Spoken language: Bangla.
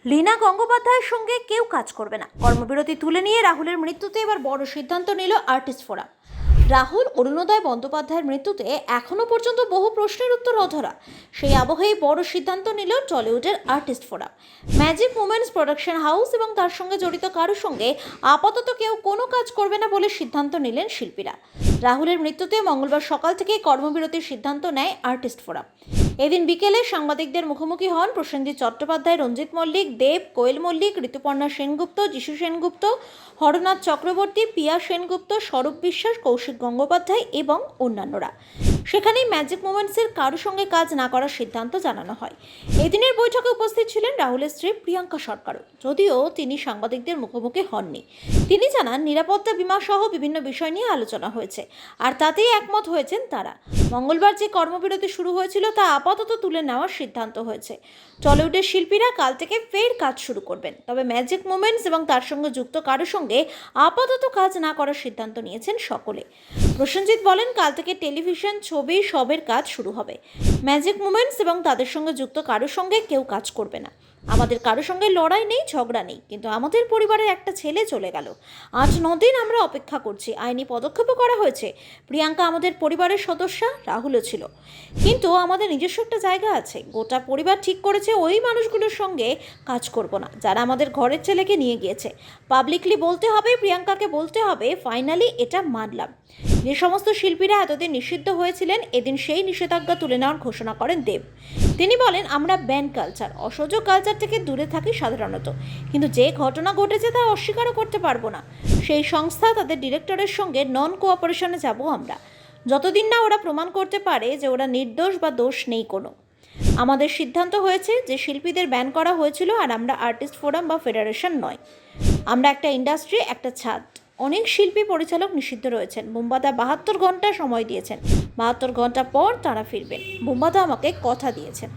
লীনা গঙ্গোপাধ্যায়ের সঙ্গে কেউ কাজ করবে না, কর্মবিরতি তুলে নিয়ে রাহুলের মৃত্যুতে এবার বড় সিদ্ধান্ত নিল আর্টিস্ট ফোরাম। রাহুল অরুণোদয় বন্দ্যোপাধ্যায়ের মৃত্যুতে এখনো পর্যন্ত বহু প্রশ্নের উত্তর অধরা। সেই আবহেই বড় সিদ্ধান্ত নিল টলিউডের artist forum. Magic moments production house এবং তার সঙ্গে জড়িত কারোর সঙ্গে আপাতত কেউ কোনো কাজ করবে না বলে সিদ্ধান্ত নিলেন শিল্পীরা। রাহুলের মৃত্যুতে মঙ্গলবার সকাল থেকে কর্মবিরতির সিদ্ধান্ত নেয় আর্টিস্ট ফোরাম। এদিন বিকেলে সাংবাদিকদের মুখোমুখি হন প্রসেনজিৎ চট্টোপাধ্যায়, রঞ্জিত মল্লিক, দেব, কোয়েল মল্লিক, ঋতুপর্ণা সেনগুপ্ত, যিশু সেনগুপ্ত, হরনাথ চক্রবর্তী, পিয়া সেনগুপ্ত, স্বরূপ বিশ্বাস, কৌশিক গঙ্গোপাধ্যায় এবং অন্যান্যরা। সেখানেই ম্যাজিক মোমেন্টসের কারোর সঙ্গে কাজ না করার সিদ্ধান্ত জানানো হয়। এদিনের বৈঠকে উপস্থিত ছিলেন রাহুলের স্ত্রী প্রিয়াঙ্কা সরকারও, যদিও তিনি সাংবাদিকদের মুখোমুখি হননি। তিনি জানান, নিরাপত্তা বীমা সহ বিভিন্ন বিষয় নিয়ে আলোচনা হয়েছে, আর তাতেই একমত হয়েছেন তারা। মঙ্গলবার যে কর্মবিরতি শুরু হয়েছিল তা আপাতত তুলে নেওয়ার সিদ্ধান্ত হয়েছে। টলিউডের শিল্পীরা কাল থেকে ফের কাজ শুরু করবেন, তবে ম্যাজিক মোমেন্টস এবং তার সঙ্গে যুক্ত কারোর সঙ্গে আপাতত কাজ না করার সিদ্ধান্ত নিয়েছেন সকলে। প্রসেনজিৎ বলেন, কাল থেকে টেলিভিশন, ছবি সবের কাজ শুরু হবে। ম্যাজিক মোমেন্টস এবং তাদের সঙ্গে যুক্ত কারোর সঙ্গে কেউ কাজ করবে না। আমাদের কারোর সঙ্গে লড়াই নেই, ঝগড়া নেই, কিন্তু আমাদের পরিবারের একটা ছেলে চলে গেল। 8-9 দিন আমরা অপেক্ষা করছি, আইনি পদক্ষেপও করা হয়েছে। প্রিয়াঙ্কা আমাদের পরিবারের সদস্যা, রাহুলও ছিল, কিন্তু আমাদের নিজস্ব একটা জায়গা আছে। গোটা পরিবার ঠিক করেছে ওই মানুষগুলোর সঙ্গে কাজ করব না যারা আমাদের ঘরের ছেলেকে নিয়ে গিয়েছে। পাবলিকলি বলতে হবে, প্রিয়াঙ্কাকে বলতে হবে, ফাইনালি এটা মানলাম। যে সমস্ত শিল্পীরা এতদিন নিষিদ্ধ হয়েছিলেন, এদিন সেই নিষেধাজ্ঞা তুলে নেওয়ার ঘোষণা করেন দেব। তিনি বলেন, আমরা ব্যান কালচার, অসহ্য কালচার থেকে দূরে থাকি সাধারণত, কিন্তু যে ঘটনা ঘটেছে তা অস্বীকারও করতে পারবো না। সেই সংস্থা, তাদের ডিরেক্টরের সঙ্গে নন কোঅপারেশনে যাব আমরা, যতদিন না ওরা প্রমাণ করতে পারে যে ওরা নির্দোষ বা দোষ নেই কোনো। আমাদের সিদ্ধান্ত হয়েছে যে শিল্পীদের ব্যান করা হয়েছিল, আর আমরা আর্টিস্ট ফোরাম বা ফেডারেশন নয়, আমরা একটা ইন্ডাস্ট্রি, একটা ছাদ। অনেক শিল্পী পরিচালক নিষিদ্ধ রয়েছেন। বুম্বাদা 72 ঘন্টা সময় দিয়েছেন, 72 ঘন্টা পর তারা ফিরবেন। বুম্বাদা আমাকে কথা দিয়েছেন।